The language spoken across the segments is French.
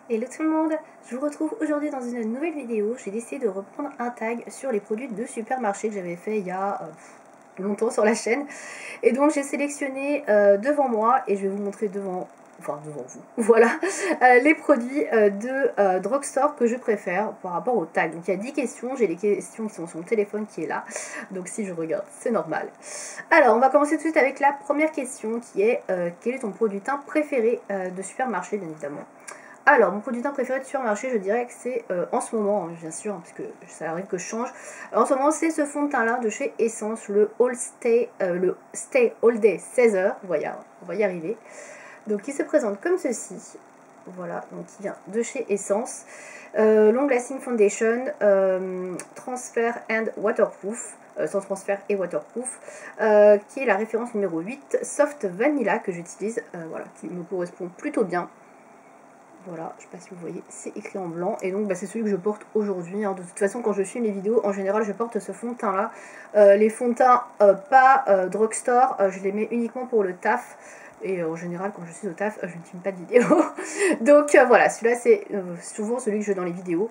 Hello tout le monde, je vous retrouve aujourd'hui dans une nouvelle vidéo. J'ai décidé de reprendre un tag sur les produits de supermarché que j'avais fait il y a longtemps sur la chaîne. Et donc j'ai sélectionné devant moi, et je vais vous montrer devant vous, voilà, les produits de drugstore que je préfère par rapport au tag. Donc il y a 10 questions, j'ai les questions qui sont sur mon téléphone qui est là, donc si je regarde c'est normal. Alors on va commencer tout de suite avec la première question qui est quel est ton produit teint préféré de supermarché, bien évidemment. Alors, mon produit teint préféré de supermarché, je dirais que c'est en ce moment, bien sûr, parce que ça arrive que je change. En ce moment, c'est ce fond de teint-là de chez Essence, le Stay All Day 16h. Voilà, on va y arriver. Donc, il se présente comme ceci. Voilà, donc il vient de chez Essence. Long Lasting Foundation, Transfer and Waterproof. Sans transfert et waterproof, qui est la référence numéro 8, Soft Vanilla, que j'utilise, voilà, qui me correspond plutôt bien. Voilà, je ne sais pas si vous voyez, c'est écrit en blanc. Et donc bah, c'est celui que je porte aujourd'hui. Hein. De toute façon, quand je filme les vidéos, en général, je porte ce fond de teint là. Les fonds de teint pas drugstore, je les mets uniquement pour le taf. Et en général, quand je suis au taf, je ne filme pas de vidéo. Donc voilà, celui-là, c'est souvent celui que je veux dans les vidéos.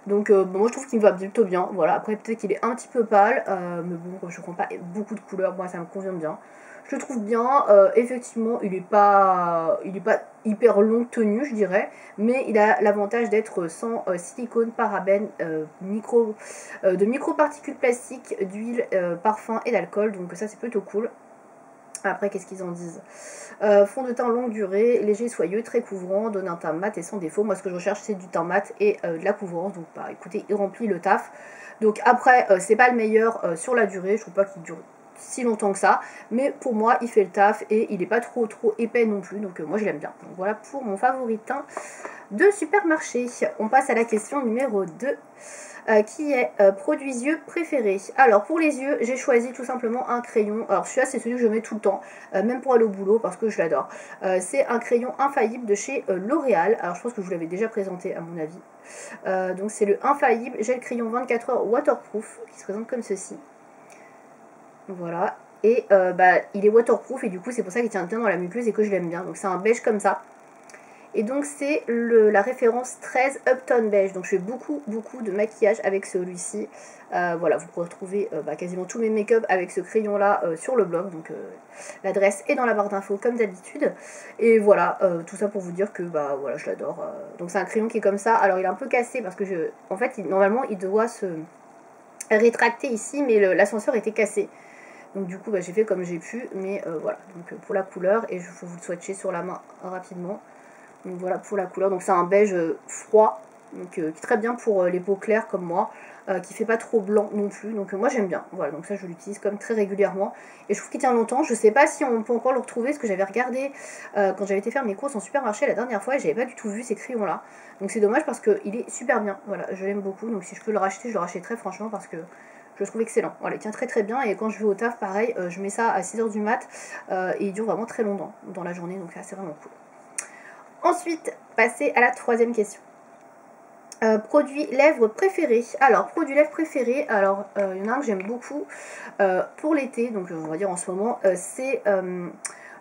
Donc bon, moi, je trouve qu'il me va plutôt bien. Voilà, après, peut-être qu'il est un petit peu pâle. Mais bon, comme je ne prends pas beaucoup de couleurs, moi, ça me convient bien. Je le trouve bien, effectivement il n'est pas hyper longue tenue je dirais, mais il a l'avantage d'être sans silicone, parabènes, de microparticules plastiques, d'huile, parfum et d'alcool, donc ça c'est plutôt cool. Après qu'est-ce qu'ils en disent, fond de teint longue durée, léger, soyeux, très couvrant, donne un teint mat et sans défaut. Moi ce que je recherche c'est du teint mat et de la couvrance, donc bah écoutez il remplit le taf. Donc après c'est pas le meilleur sur la durée, je trouve pas qu'il dure si longtemps que ça, mais pour moi il fait le taf et il n'est pas trop épais non plus, donc moi je l'aime bien. Donc voilà pour mon favori teint de supermarché. On passe à la question numéro 2 qui est produits yeux préférés. Alors pour les yeux j'ai choisi tout simplement un crayon, alors celui-là c'est celui que je mets tout le temps, même pour aller au boulot parce que je l'adore. C'est un crayon infaillible de chez L'Oréal. Alors je pense que je vous l'avais déjà présenté à mon avis. Donc c'est le infaillible gel crayon 24 heures waterproof qui se présente comme ceci. Voilà, et bah, il est waterproof et du coup c'est pour ça qu'il tient bien dans la muqueuse et que je l'aime bien. Donc c'est un beige comme ça. Et donc c'est la référence 13 Upton Beige. Donc je fais beaucoup de maquillage avec celui-ci. Voilà, vous pourrez retrouver bah, quasiment tous mes make-up avec ce crayon là sur le blog. Donc l'adresse est dans la barre d'infos comme d'habitude. Et voilà, tout ça pour vous dire que bah voilà, je l'adore. Donc c'est un crayon qui est comme ça. Alors il est un peu cassé parce que en fait normalement il doit se rétracter ici, mais l'ascenseur était cassé. Donc du coup bah, j'ai fait comme j'ai pu, mais voilà, donc pour la couleur, et je vais vous le swatcher sur la main rapidement. Donc voilà pour la couleur, donc c'est un beige froid, donc qui est très bien pour les peaux claires comme moi, qui fait pas trop blanc non plus, donc moi j'aime bien. Voilà, donc ça je l'utilise comme très régulièrement, et je trouve qu'il tient longtemps. Je sais pas si on peut encore le retrouver, parce que j'avais regardé quand j'avais été faire mes courses en supermarché la dernière fois, et j'avais pas du tout vu ces crayons là, donc c'est dommage parce qu'il est super bien. Voilà, je l'aime beaucoup, donc si je peux le racheter, je le rachèterai franchement, parce que je le trouve excellent. Voilà, il tient très bien, et quand je vais au taf, pareil, je mets ça à 6h du mat, et il dure vraiment très longtemps dans la journée, donc c'est vraiment cool. Ensuite, passer à la troisième question. Produit lèvres préféré. Alors, produit lèvres préféré, alors il y en a un que j'aime beaucoup pour l'été, donc on va dire en ce moment, c'est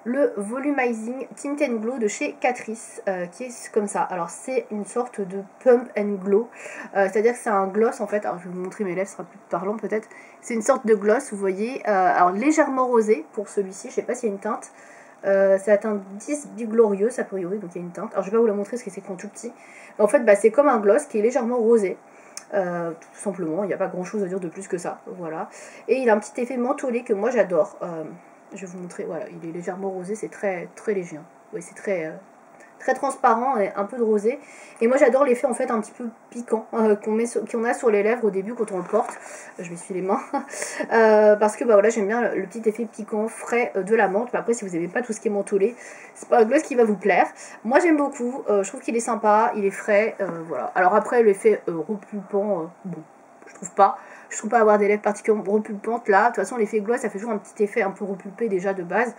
le Volumizing Tint and Glow de chez Catrice, qui est comme ça. Alors c'est une sorte de pump and glow, c'est-à-dire que c'est un gloss en fait. Alors je vais vous montrer mes lèvres, ce sera plus parlant peut-être. C'est une sorte de gloss, vous voyez, alors légèrement rosé pour celui-ci, je sais pas s'il y a une teinte. C'est la teinte 10 Biglorieux a priori, donc il y a une teinte. Alors je vais pas vous la montrer parce que c'est écrit en tout petit. En fait bah, c'est comme un gloss qui est légèrement rosé. Tout simplement, il n'y a pas grand chose à dire de plus que ça, voilà. Et il a un petit effet mentholé que moi j'adore. Je vais vous montrer, voilà, il est légèrement rosé, c'est très léger. Hein. Oui, c'est très transparent et un peu de rosé. Et moi j'adore l'effet en fait un petit peu piquant qu'on a sur les lèvres au début quand on le porte. Je m'essuie les mains. Parce que bah voilà, j'aime bien le petit effet piquant, frais de la menthe. Mais après si vous n'aimez pas tout ce qui est mentholé, c'est pas un gloss qui va vous plaire. Moi j'aime beaucoup, je trouve qu'il est sympa, il est frais, voilà. Alors après l'effet repulpant, bon, je trouve pas. Je trouve pas avoir des lèvres particulièrement repulpantes là. De toute façon l'effet gloss ça fait toujours un petit effet un peu repulpé déjà de base.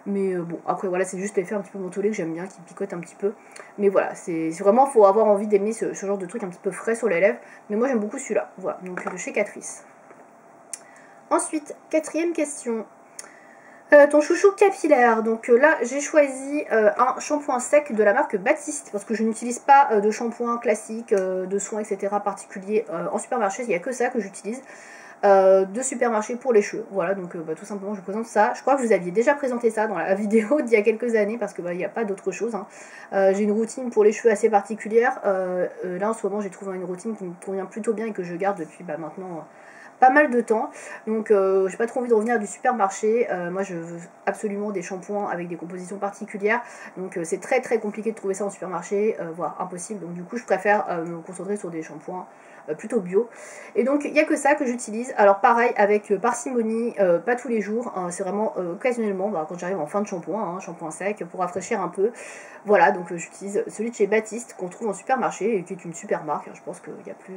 Mais bon, après voilà, c'est juste l'effet un petit peu mentholé que j'aime bien, qui picote un petit peu. Mais voilà, c'est vraiment, faut avoir envie d'aimer ce genre de truc un petit peu frais sur les lèvres. Mais moi j'aime beaucoup celui-là, voilà, donc de chez Catrice. Ensuite, quatrième question. Ton chouchou capillaire, donc là j'ai choisi un shampoing sec de la marque Baptiste parce que je n'utilise pas de shampoing classique, de soins etc particulier en supermarché, il n'y a que ça que j'utilise de supermarché pour les cheveux. Voilà, donc tout simplement je vous présente ça. Je crois que je vous aviez déjà présenté ça dans la vidéo d'il y a quelques années parce que il n'y a pas d'autre chose. Hein. J'ai une routine pour les cheveux assez particulière. Là en ce moment j'ai trouvé une routine qui me convient plutôt bien et que je garde depuis maintenant pas mal de temps, donc j'ai pas trop envie de revenir du supermarché. Moi je veux absolument des shampoings avec des compositions particulières, donc c'est très très compliqué de trouver ça en supermarché, voire impossible, donc du coup je préfère me concentrer sur des shampoings plutôt bio, et donc il n'y a que ça que j'utilise. Alors pareil avec parcimonie, pas tous les jours, hein, c'est vraiment occasionnellement quand j'arrive en fin de shampoing, hein, shampoing sec pour rafraîchir un peu. Voilà, donc j'utilise celui de chez Baptiste qu'on trouve en supermarché et qui est une super marque, hein. Je pense qu'il n'y a plus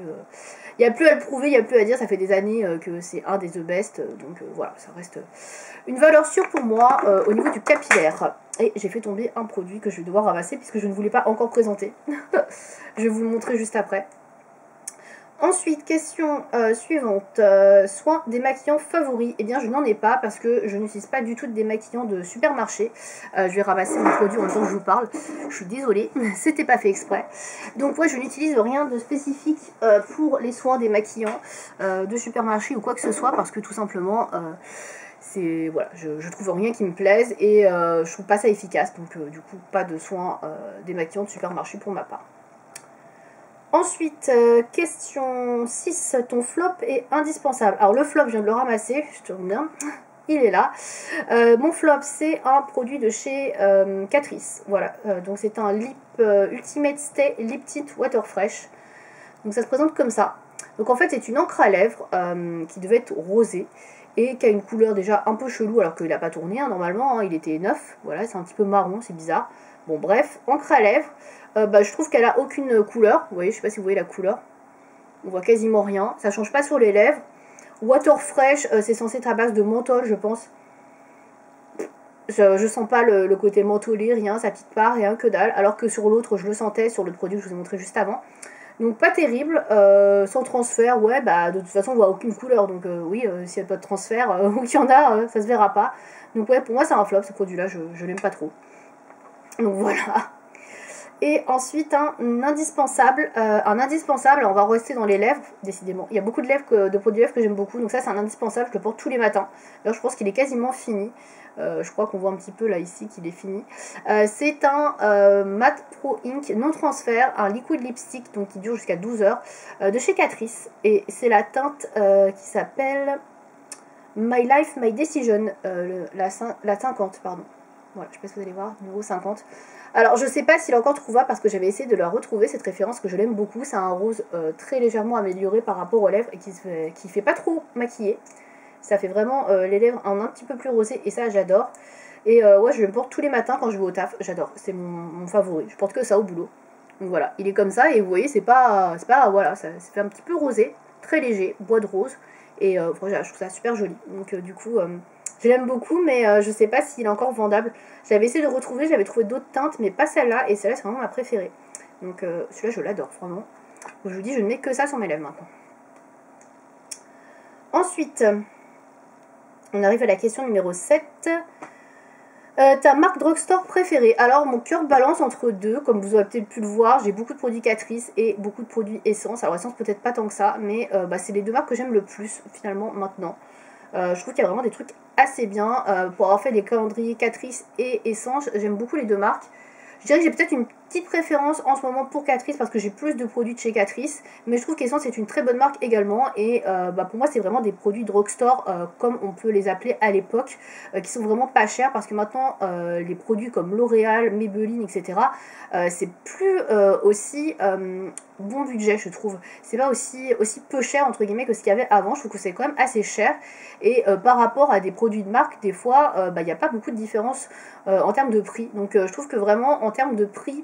il n'y a plus à le prouver, il n'y a plus à dire, ça fait des années que c'est un des the best, donc voilà, ça reste une valeur sûre pour moi au niveau du capillaire. Et j'ai fait tomber un produit que je vais devoir ramasser puisque je ne voulais pas encore présenter. Je vais vous le montrer juste après. Ensuite, question suivante, soins démaquillants favoris. Eh bien, je n'en ai pas parce que je n'utilise pas du tout de démaquillant de supermarché. Je vais ramasser mon produit en même temps que je vous parle. Je suis désolée, c'était pas fait exprès. Donc, moi, je n'utilise rien de spécifique pour les soins démaquillants de supermarché ou quoi que ce soit parce que tout simplement, voilà, je trouve rien qui me plaise et je trouve pas ça efficace. Donc, du coup, pas de soins démaquillants de supermarché pour ma part. Ensuite, question 6, ton flop est indispensable. Alors le flop, je viens de le ramasser, je tourne bien, il est là. Mon flop, c'est un produit de chez Catrice. Voilà, donc c'est un Lip Ultimate Stay Lip Tint Water Fresh. Donc ça se présente comme ça. Donc en fait, c'est une encre à lèvres qui devait être rosée et qui a une couleur déjà un peu chelou alors qu'il n'a pas tourné, hein, normalement, hein, il était neuf. Voilà, c'est un petit peu marron, c'est bizarre. Bon bref, encre à lèvres. Je trouve qu'elle a aucune couleur. Vous voyez, je sais pas si vous voyez la couleur. On voit quasiment rien. Ça change pas sur les lèvres. Water Fresh, c'est censé être à base de menthol, je pense. Je sens pas le côté mentholé, rien, ça pique pas, rien que dalle. Alors que sur l'autre, je le sentais, sur le produit que je vous ai montré juste avant. Donc pas terrible, sans transfert, ouais, de toute façon on voit aucune couleur. Donc oui, s'il n'y a pas de transfert, ou qu'il y en a, ça se verra pas. Donc ouais, pour moi c'est un flop ce produit-là, je l'aime pas trop. Donc voilà. Et ensuite un indispensable, on va rester dans les lèvres, décidément. Il y a beaucoup de produits lèvres que j'aime beaucoup, donc ça c'est un indispensable, je le porte tous les matins. D'ailleurs je pense qu'il est quasiment fini, je crois qu'on voit un petit peu là ici qu'il est fini. C'est un Matte Pro Ink non transfert, un liquid lipstick donc qui dure jusqu'à 12 heures, de chez Catrice. Et c'est la teinte qui s'appelle My Life, My Decision, la 50, pardon. Voilà, je sais pas si vous allez voir, numéro 50. Alors, je sais pas s'il est encore trouvable parce que j'avais essayé de la retrouver, cette référence, que je l'aime beaucoup. C'est un rose très légèrement amélioré par rapport aux lèvres et qui fait pas trop maquiller. Ça fait vraiment les lèvres un petit peu plus rosé et ça, j'adore. Et ouais, je le porte tous les matins quand je vais au taf. J'adore, c'est mon favori. Je porte que ça au boulot. Donc voilà, il est comme ça et vous voyez, c'est pas voilà, ça fait un petit peu rosé, très léger, bois de rose. Et je trouve ça super joli. Donc du coup... je l'aime beaucoup, mais je sais pas s'il est encore vendable. J'avais essayé de retrouver, j'avais trouvé d'autres teintes, mais pas celle-là. Et celle-là, c'est vraiment ma préférée. Donc celui-là, je l'adore, vraiment. Donc, je vous dis, je ne mets que ça sur mes lèvres maintenant. Ensuite, on arrive à la question numéro 7. Ta marque drugstore préférée? Alors, mon cœur balance entre deux. Comme vous aurez peut-être pu le voir, j'ai beaucoup de produits Catrice et beaucoup de produits Essence. Alors, Essence, peut-être pas tant que ça, mais c'est les deux marques que j'aime le plus, finalement, maintenant. Je trouve qu'il y a vraiment des trucs assez bien. Pour avoir fait les calendriers Catrice et Essence, j'aime beaucoup les deux marques. Je dirais que j'ai peut-être une petite préférence en ce moment pour Catrice parce que j'ai plus de produits de chez Catrice, mais je trouve qu'Essence est une très bonne marque également. Et pour moi, c'est vraiment des produits drugstore comme on peut les appeler à l'époque, qui sont vraiment pas chers parce que maintenant, les produits comme L'Oréal, Maybelline, etc., c'est plus aussi bon budget, je trouve. C'est pas aussi peu cher entre guillemets que ce qu'il y avait avant. Je trouve que c'est quand même assez cher et par rapport à des produits de marque, des fois il n'y a pas beaucoup de différence en termes de prix. Donc je trouve que vraiment en termes de prix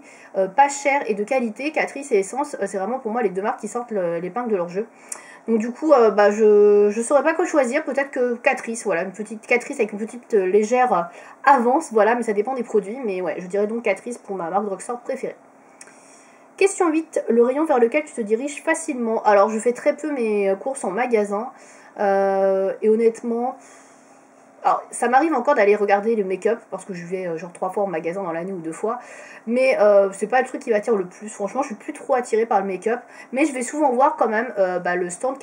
pas cher et de qualité, Catrice et Essence, c'est vraiment pour moi les deux marques qui sortent l'épingle de leur jeu. Donc du coup, je saurais pas quoi choisir, peut-être que Catrice, voilà, une petite Catrice avec une petite légère avance, voilà, mais ça dépend des produits. Mais ouais, je dirais donc Catrice pour ma marque drugstore préférée. Question 8, le rayon vers lequel tu te diriges facilement. Alors je fais très peu mes courses en magasin et honnêtement, Alors, ça m'arrive encore d'aller regarder le make-up, parce que je vais genre 3 fois en magasin dans l'année ou 2 fois, mais c'est pas le truc qui m'attire le plus. Franchement, je suis plus trop attirée par le make-up, mais je vais souvent voir quand même le stand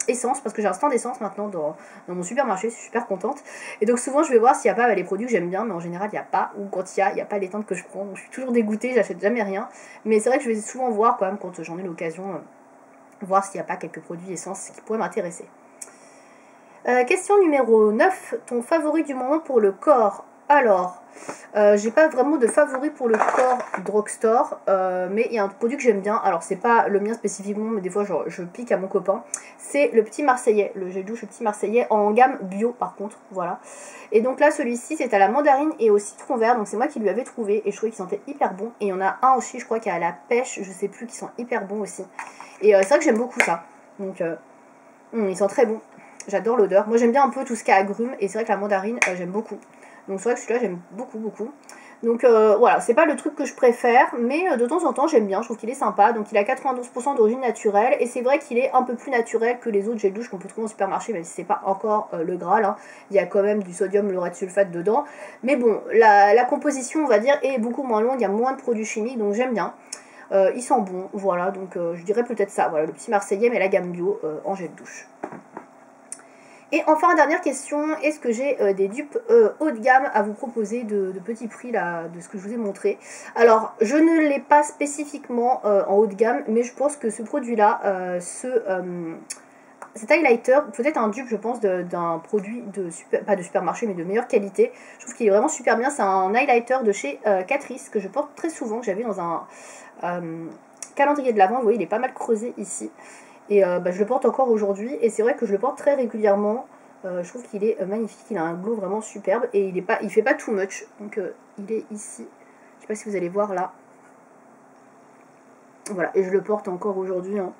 essence, parce que j'ai un stand essence maintenant dans mon supermarché, je suis super contente. Et donc souvent, je vais voir s'il n'y a pas les produits que j'aime bien, mais en général, il n'y a pas, ou quand il y a pas les teintes que je prends. Donc je suis toujours dégoûtée, j'achète jamais rien. Mais c'est vrai que je vais souvent voir quand même, quand j'en ai l'occasion, voir s'il n'y a pas quelques produits essence qui pourraient m'intéresser. Question numéro 9, ton favori du moment pour le corps? Alors, j'ai pas vraiment de favori pour le corps drugstore, mais il y a un produit que j'aime bien. Alors, c'est pas le mien spécifiquement, mais des fois je pique à mon copain. C'est le petit Marseillais, le gel douche le petit Marseillais en gamme bio par contre, voilà. Et donc là, celui-ci, c'est à la mandarine et au citron vert, donc c'est moi qui lui avais trouvé et je trouvais qu'il sentait hyper bon. Et il y en a un aussi, je crois, qui est à la pêche, je sais plus, qui sont hyper bons aussi. Et c'est vrai que j'aime beaucoup ça, donc ils sont très bons. J'adore l'odeur. Moi j'aime bien un peu tout ce qui est agrumes et c'est vrai que la mandarine j'aime beaucoup. Donc c'est vrai que celui-là j'aime beaucoup. Donc voilà, c'est pas le truc que je préfère, mais de temps en temps j'aime bien, je trouve qu'il est sympa. Donc il a 92% d'origine naturelle et c'est vrai qu'il est un peu plus naturel que les autres gels douche qu'on peut trouver en supermarché, même si c'est pas encore le Graal. Hein. Il y a quand même du sodium laureth sulfate dedans. Mais bon, la composition on va dire est beaucoup moins longue, il y a moins de produits chimiques, donc j'aime bien. Il sent bon, voilà, donc je dirais peut-être ça, voilà, le petit Marseillais mais la gamme bio en gel douche. Et enfin, dernière question, est-ce que j'ai des dupes haut de gamme à vous proposer de petit prix là, de ce que je vous ai montré? Alors, je ne l'ai pas spécifiquement en haut de gamme, mais je pense que ce produit-là, cet highlighter, peut-être un dupe, je pense, d'un produit pas de supermarché, mais de meilleure qualité. Je trouve qu'il est vraiment super bien. C'est un highlighter de chez Catrice, que je porte très souvent, que j'avais dans un calendrier de l'Avent. Vous voyez, il est pas mal creusé ici. Et je le porte encore aujourd'hui et c'est vrai que je le porte très régulièrement. Je trouve qu'il est magnifique, il a un glow vraiment superbe et il fait pas too much. Donc il est ici, je sais pas si vous allez voir là. Voilà, et je le porte encore aujourd'hui. Hein.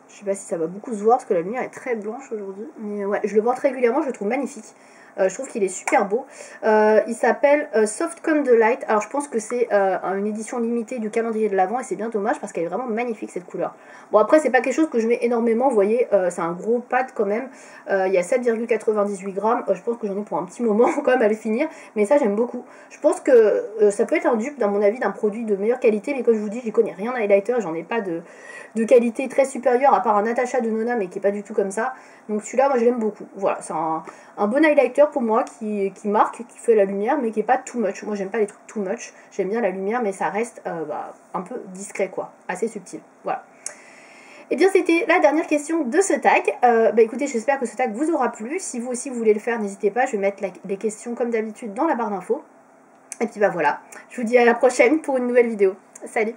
Je sais pas si ça va beaucoup se voir parce que la lumière est très blanche aujourd'hui. Mais ouais, je le porte régulièrement, je le trouve magnifique. Je trouve qu'il est super beau. Il s'appelle Soft Candlelight. Alors je pense que c'est une édition limitée du calendrier de l'Avent et c'est bien dommage parce qu'elle est vraiment magnifique cette couleur. Bon après c'est pas quelque chose que je mets énormément, vous voyez, c'est un gros pad quand même. Il y a 7,98 grammes. Je pense que j'en ai pour un petit moment quand même à le finir. Mais ça j'aime beaucoup. Je pense que ça peut être un dupe, dans mon avis, d'un produit de meilleure qualité. Mais comme je vous dis, j'y connais rien en highlighter. J'en ai pas de qualité très supérieure à part un Natasha de Nona mais qui est pas du tout comme ça. Donc celui-là moi je l'aime beaucoup. Voilà, c'est un bon highlighter pour moi qui marque, qui fait la lumière mais qui est pas too much. Moi j'aime pas les trucs too much, j'aime bien la lumière mais ça reste un peu discret quoi, assez subtil. Voilà. Et bien c'était la dernière question de ce tag. Écoutez, j'espère que ce tag vous aura plu. Si vous aussi vous voulez le faire, n'hésitez pas, je vais mettre les questions comme d'habitude dans la barre d'infos. Et puis voilà, je vous dis à la prochaine pour une nouvelle vidéo. Salut!